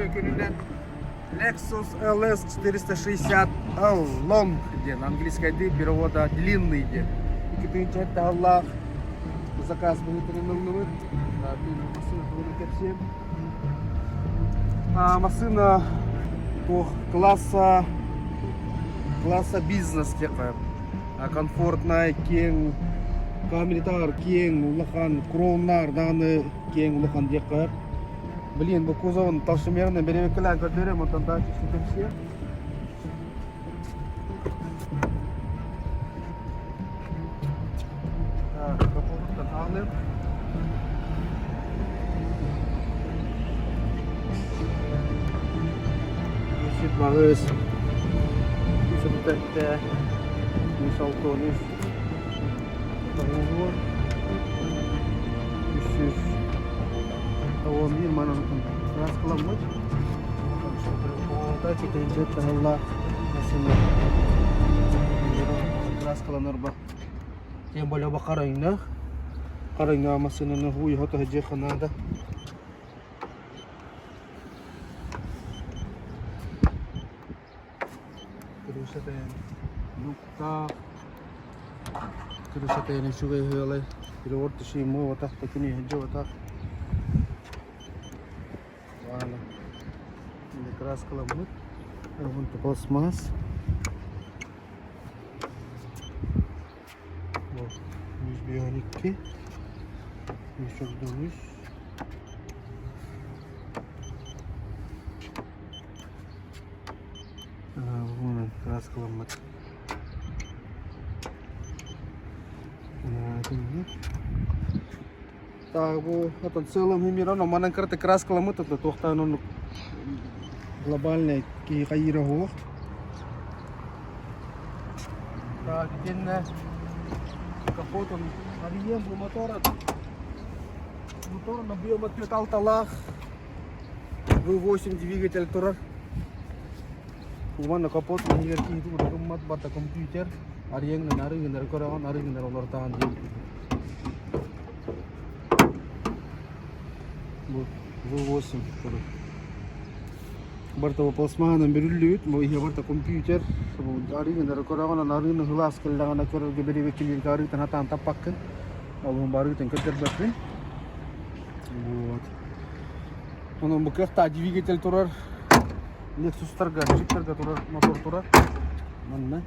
көкөнінен Lexus LS 460 Long ден, английский перевода длинный ден. Екінші әтті Аллах заказ білітірін ұлнымын. Машина класса бизнес текіп. Комфортный, кең, камеритар, кең, улахан, кроунар, даны кең, улахан текіп. Блин, бұл кузовын толщемерный беревекілі көрдерем, онтан да чешкетемсе. Капотын алып. Өсіп бағыз. Үсіптәкті. Мисал тонус. Тағуғы. 300. Тауын бір мананытын. Раз қыламыз. Оғылда кетейінше тағылла. Мәсіне. Раз қыланыр ба. Тем более қарайыңна. Қарайыңна масынаны хуй хота хеджи қанада. Крышатайын нукта. Крышатайын шугай хуялай. Переворты шейму ватақ такini хеджи ватақ. Вала. Енді крас қыламыз. Арғынты пластмас. Бионикки. Еще вдумаюсь. Вон краска ломать. Так, это целым миром, но манан карты краска ломать, это то, что оно глобальный кигаира. Так, теперь капот он объем мотора на биометалл талах V8 двигатель турар на капот на верхний itu rumah bata komputer ada yang narik dari koran narik dari luar tahan V8 турар Барта пластмассадан берілдіт, бұл барта компьютер, арығын әрі көрағынан арығын ғылас кілдіғана көрерге бері векілерге арығын атан таппаққын. Алығын барығын көтер бәкін. Оның бұл қақта двигатель тұрар, Lexus'тарға, джиптерға тұрар, мотор тұрар. Мәнне.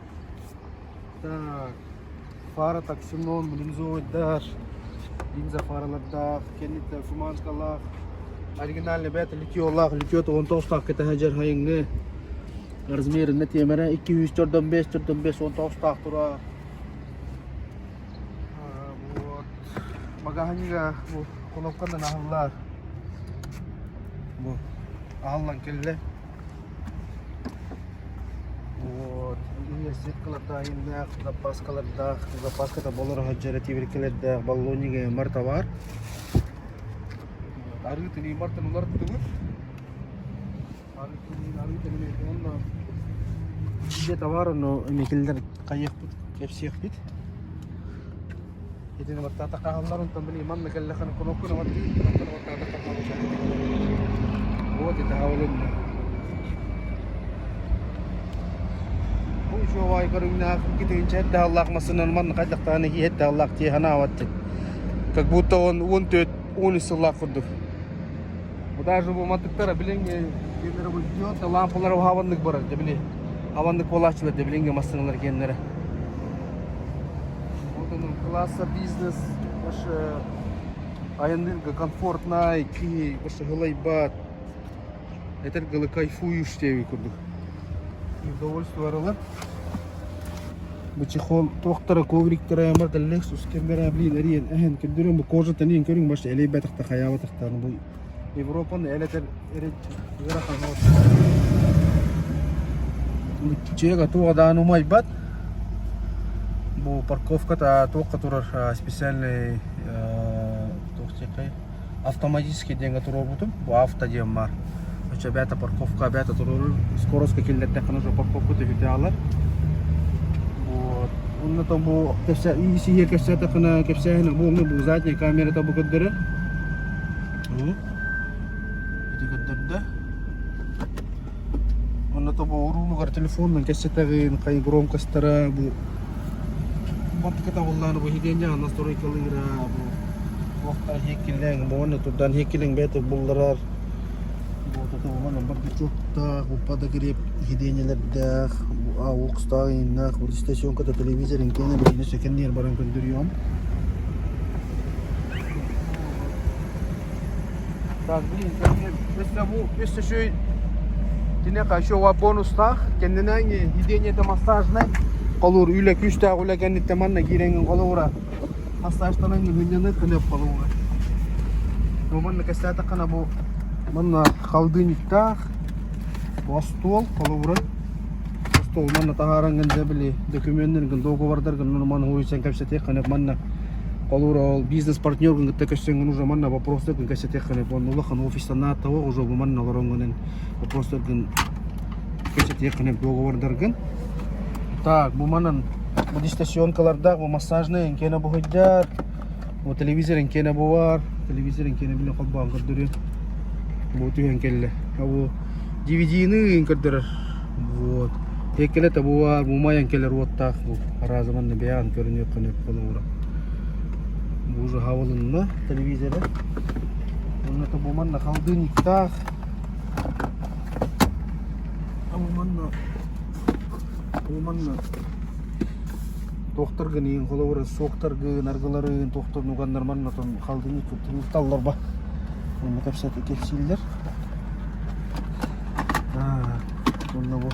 Фара таксинон, линзоидар, линза фараларда, кеннеттер, фуманскалар. Оригинальный бета литиоллах, литиоты 19 кета хажар хайыңны. Размеріне темірі 245 тұра. Магаханиға қонопқандан ағылар. Ағылан келі. Зеркаларда айында, запаскада болыр хажары тевіркелерді баллониге марта бар. Арғытын имартын олар тұтығыр. Арғытын онна Де товарын мекелдер қайық бұд, кепсек бұд. Етені баттата қағаларын тәмбілі иман мекелі қаны қонаққына баттың. Қонаққына баттата қағаларын. Вот это ғауылын. Бұл шоғай көріңіне ақып кетейінші әтті Аллах масынан ман қайдақтағаны ке әтті Аллах тейхана аватты. Как будто он 14 Аллах құрдық. Даже бұл мантықтара біліңге лампалары хавандық барар, біле. Хавандық болашылар, біліңге масыналар кенлері. Класса бизнес, айындылғы комфортнай, ки, ғылайбат. Әтір ғылы кайфуюш деуі күрдік. Удовольствие аралар. Бұл чехол тоқтары, ковриктары амарда Lexus кембері әблейін әрейін әхен күрдірін бұл кожатын ең көрің башы әлей бәтіқті қаябатықтарын бұл Европаны әлетер әрет ғырақан ғауыт. Чеға тоғадан умай бәт. Бұл парковката тоққа тұрар специальный автоматический денгі тұрар бұтым. Бұл авто дем бар. Өче бәті парковка, бәті тұрар. Скоростқа келдетті қаны жо парковка төфеті алар. Онны там бұл исіге кәпсәті қына кәпсәйіні бұл задний камерата бұл көддері. Эти көддерді. Оны то бу урулугар телефондан кассетагын, кай громкостара бу. Батка тавланы бу хиденя настройкалыра бу. Вакта хекилен, бу оны турдан хекилен бете булдырар. Бу то мана бар бичокта, бу падагирип хиденелерде, бу аукстайна, бу стационкада телевизорын кене бир секендер баран көндүрүyorum. Так, блин, если еще тинека еще ва бонустах, кенденанги хиденеде массажный, колур үйле күчтә улаган иттеманна киренген колура. Массажтанан гүннене кынып колура. Нормально кастата кана бу манна халдыниктах, бу стол колура. Стол манна тагаранган жабили документтер договордар нормально уйсан капсете кана манна колура бизнес партнер гын текешен уже манна вопросы гын кастете кана бу улахан офиста на того уже бу манна лоронгонен вопросы гын кастете кана договордар гын. Так, бу манан бу стационкаларда бу массажный энкене бу ходжар, бу телевизор энкене бу бар, телевизор энкене биле калбан кырдыры. Бу түйен келле. Бу DVD-ны инкырдырыр. Вот. Экеле та бу бар, бу маян келер оттак бу. Разыманны баян көрүнөп көнөп колура. Бу уже хавылынна телевизоры. Онна та бу манна халдыниктак. Бу манна доктор гын колура соктор гын аргыларын доктор нугандар манна тон халдыник тыңталлар ба. Оны капсат кепсилдер. Онна бу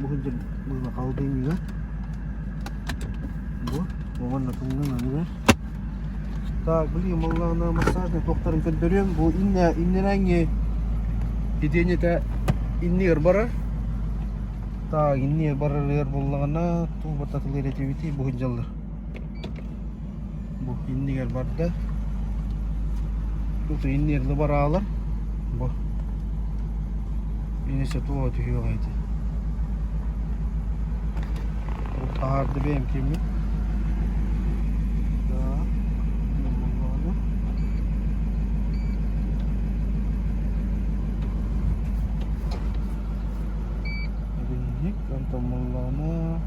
бүгүн мына калдыйга. Бу манна тыңнан аны. Так, блин, маллана массажный докторын көндөрөм. Бу иннеранги биденете иннер бара. Так, иннер барар боллагана туу бататылыр этебити бүгүн жалдар. Бу иннер барда. Тут иннерлы баралар. Бу. Инесе туу түгө кайты. Бу тарды бем кеми. Kantamallana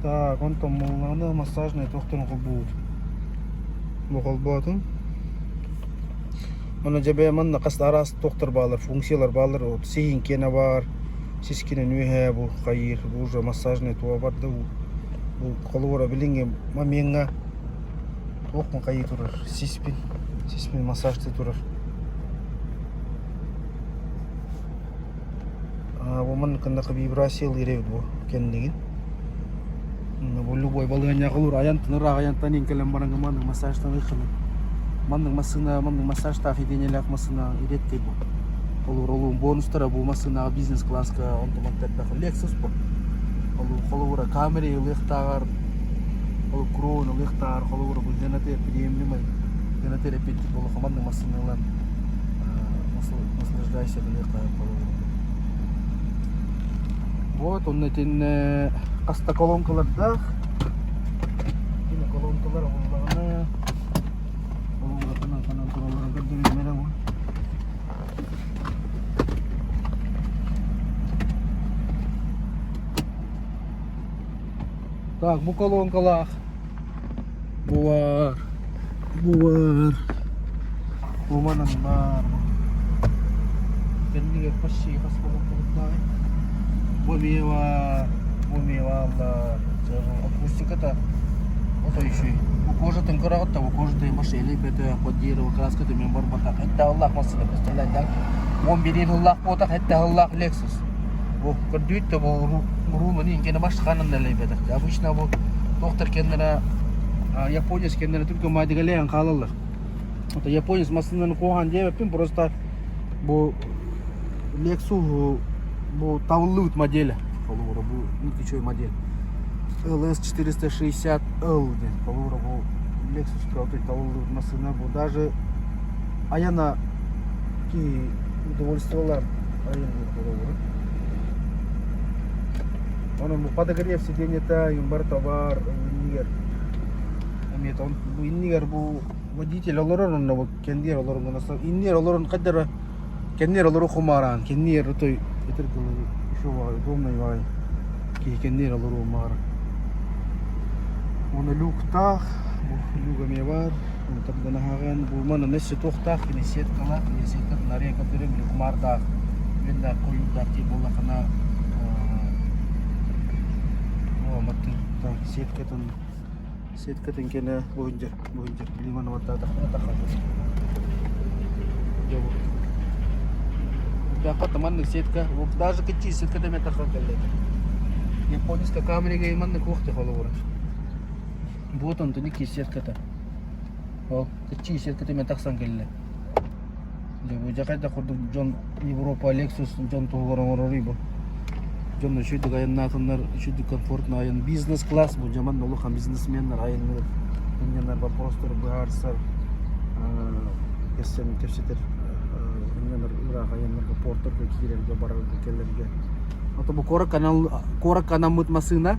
Так, kantamallana массажный тохтон кылбут. Бу кылбатын. Аны жабе манна кастарас доктор балар, функциялар балар, сихин кене бар. Сискине нүйе бу кайыр, бу уже массажный туа барды бу колура билинге маменга окма кайыр турар, сиспин массажды турар. Бу ман кандакы вибрациялы иребит бу кендеген. Бу любой балыган якылыр, аянтыныр, аянтан инкелем бараңга мандың массажтан ыкыны. Мандың массажта фиденелек масына иретте бу. Колура бонустара бу масына бизнес класска онтоматтарда Lexus бу. Колура камера лыктагар, крон лыктар, колура бу денете премиум май. Денете репетит бу командның масыналар. Наслаждайся лыктар колура. Вот он этин каста колонкаларда. Ина колонкалар буллагына Так, бу колонкалах. Буар. Бу манан бар. Кендиге паши хас колонкалар. Бу мева алла. Акустиката. Ото иши. Бу кожатын карагатта, бу кожаты машели бете под дерево краскаты мен бар батак. Хетта Аллах масына представляет. 11 Аллах ботак, хетта Аллах Lexus. Бу көрдүйтте бу рулмани инкене башканында лебетак. Обычно бу доктор кендера японец кендера только мадигалеян калалар. Ото японец масынын койган дебеппин просто бу Lexus бу тавыллык модели. Колура бу никичой модель. LS460L деп. Колура бу Lexus каутой тавыллык масына бу даже аяна ки удовольствиялар айын болуыр. Onun bu подогрев сиденья-то им бар товар, иннигер. Эмет он bu иннигер bu водитель олорон на кендер олорон гынаса иннер олорон кадер кендер олорон хумаран, кендер той этер еще удобный вай. Кендер олорон мар. Он люктах, люгами бар. Тогда нахаган bu mana nesi tohtaq, ini set kalak, ini set nare kapirem lumarda. Benda koyudak ti bola kana маттан сеткатын кене боюнча билиман ватта такаты жок жакка таманны сетка даже кичи сеткада мен такалды японийская камереге иманны кохты холовор ботон туники сетката ол кичи сеткада мен таксан келле бу жакайда курдук жон Европа Lexus жон тогоророрибо John şu dükkanın altınlar şu dükkan komfortlu ayın business class bu zaman nolu ham biznesmenler ayınlar insanlar var prostor bağırsar kesin tefsirler insanlar Irak ayınlar portor ve kirelge barar ülkelerge atau bu korak kanal mutmasına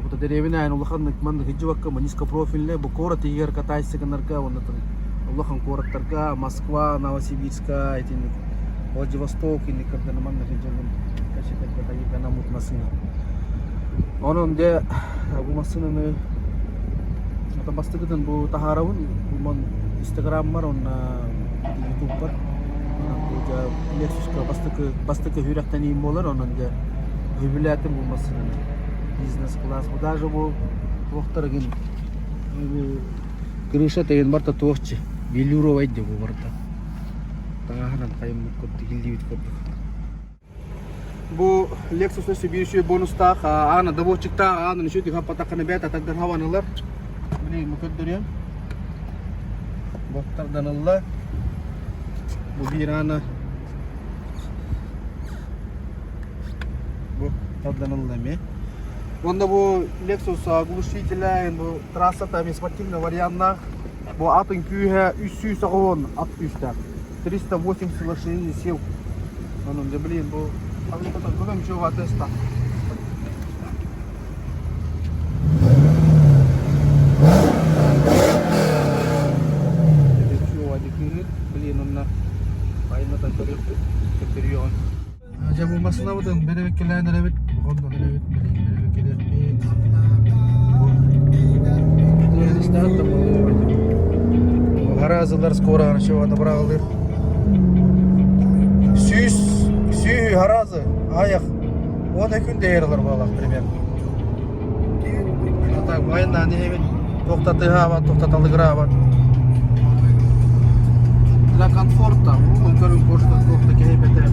bu da derevine ayın Allah'ın hikmanı hicvakka maniska profille bu korak tiger kataysa kanarka ondan Allah'ın koraklarga Moskva, Novosibirska etin Vladivostok ini kerja nama nak jalan kasih tempat aja karena mut mesin. Orang dia bu mesin ni atau pasti kita bu taharawun bu mon Instagram maron YouTube per. Bu jah Lexus ka pasti ke hyrak tani molar orang dia hübilatin bu mesin. Business class bu даже bu vaktar gin bu krışa teyin barta tohçi €1 aydı bu barta. Tangahan kayım kurdu gildi kurdu. Bu Lexus nesi bir şey bonusta ana da bu çıktı ana şu diha patakana beta takdan havanalar. Beni mukaddiriyan. Baktardan Allah. Bu bir ana. Bu takdan Allah mi? Onda bu Lexus глушителя, bu трасса там спортивный вариант. Bu atın kühe 310 at üstte. 380 лошадиных сил. Onun da блин bu Alınmadan görüm şu var testa. Jadi şu var dikir блин onunla aynı da götürüyor. Acaba bu masına bakın beni bekleyenler evet. Ondan evet beni bekleyenler evet. Bu startta bu harazlar skora şu anda bırakılır. Süy harazı ayak 10 gün değerler balak примерно. Так bayından evet toxtatığa var, toxtatığa var. La комфорта, bu görün koşta toxta kehbete.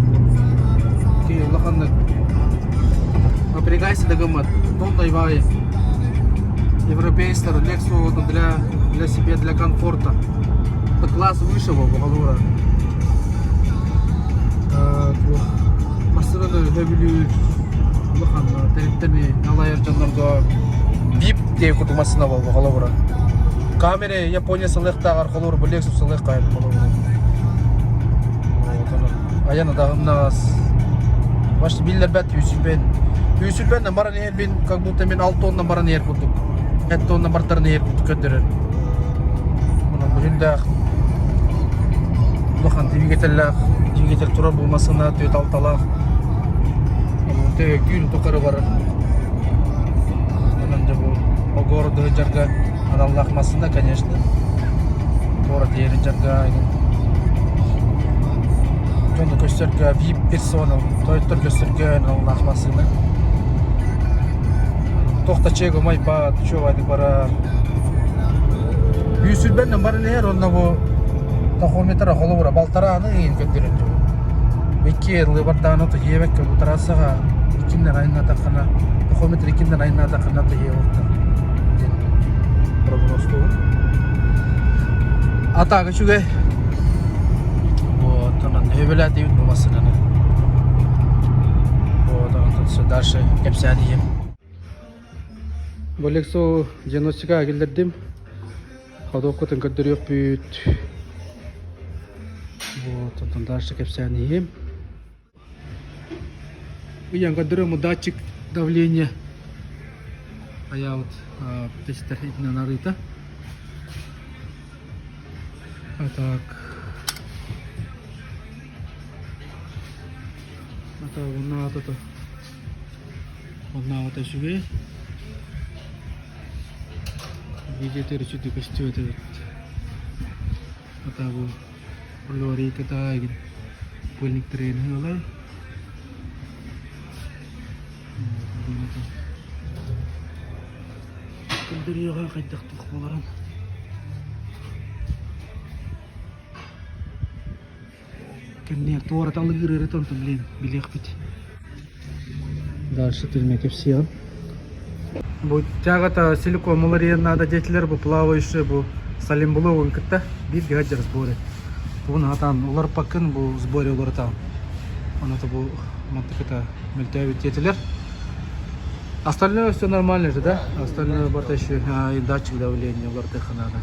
Ki lahanlık. Напрягайся до гамат. Тондай вай. Европейский Lexus для себя для комфорта. Это класс высшего балура. Masrada hevlü bakana telefteni alayar canlarga bip diye kutu masına bol bakalabura. Kamera Japonya salıqta arqalur bu Lexus salıq qayıp bakalabura. Ayana dağımnaz. Başta biller bet Yüsülben de baran yer bin как будто men 6 tondan baran yer kutuk. 7 tondan bartarını yer kutuk köndürür. Bunun bu hündaq. Bakın двигатель turar bulmasına töt altalaq. Te gün tokarı var. Ondan bu o gorodu jarga analaqmasında, конечно. Город yeri jarga. Jonda gösterge VIP personal, toytur gösterge analaqmasını. Toxta çego may pa çovaydı para. Yüsülben barın yer onda bu tahometra холовра балтараны ин көтөрөт. 2 yıllı bardan otu yemek bu trassaga 2'den ayına takana tahometre 2'den ayına takana da yevokta. Prognostu. Ata geçüge. Bu tanan hevelat deyip numasını. Bu tanan tutsa darşı hepsini. Bu Lexus diagnostika geldirdim. Hadokotun götürüyor büyüt. Вот, он дальше кепсянием. Yang kedua датчик давления. А я вот тестер на нарыто. А так. Это вот это. Вот это себе. Видите, речите костюм это. Это вот лори kita gitu. Pulnik train lah. Kendiri ya kaydak tuh kemarin. Кенне туара талгыр ретон блин билек бит. Дальше тельмек все. Бу тягата силикон малария надо детилер бу плавающие бу салим булуун кытта бир гаджер сборы. Бун атан улар пакын бу сборе улар там. Он это бу мантыката мельтявит детилер. Остальное все нормально же, да? Остальное борта еще и датчик давления улар технада.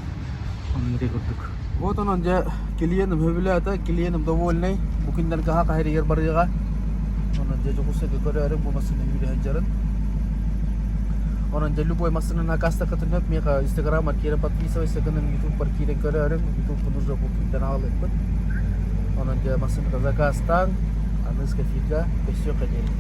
Он не рекордук. Вот он уже клиентам хөвлөтө, клиентам довольный. Букиндан каха кайрыгер барыга. Он уже жокусы көрөрү бу массаны үйрөнүп жарын. Он уже любой массаны на каста катынып, мега Instagram аркера подписывайся, канал YouTube паркирен көрөрүм. YouTube нужно букиндан алып. Он уже массаны заказ тан, а мы с кофейка, все конечно.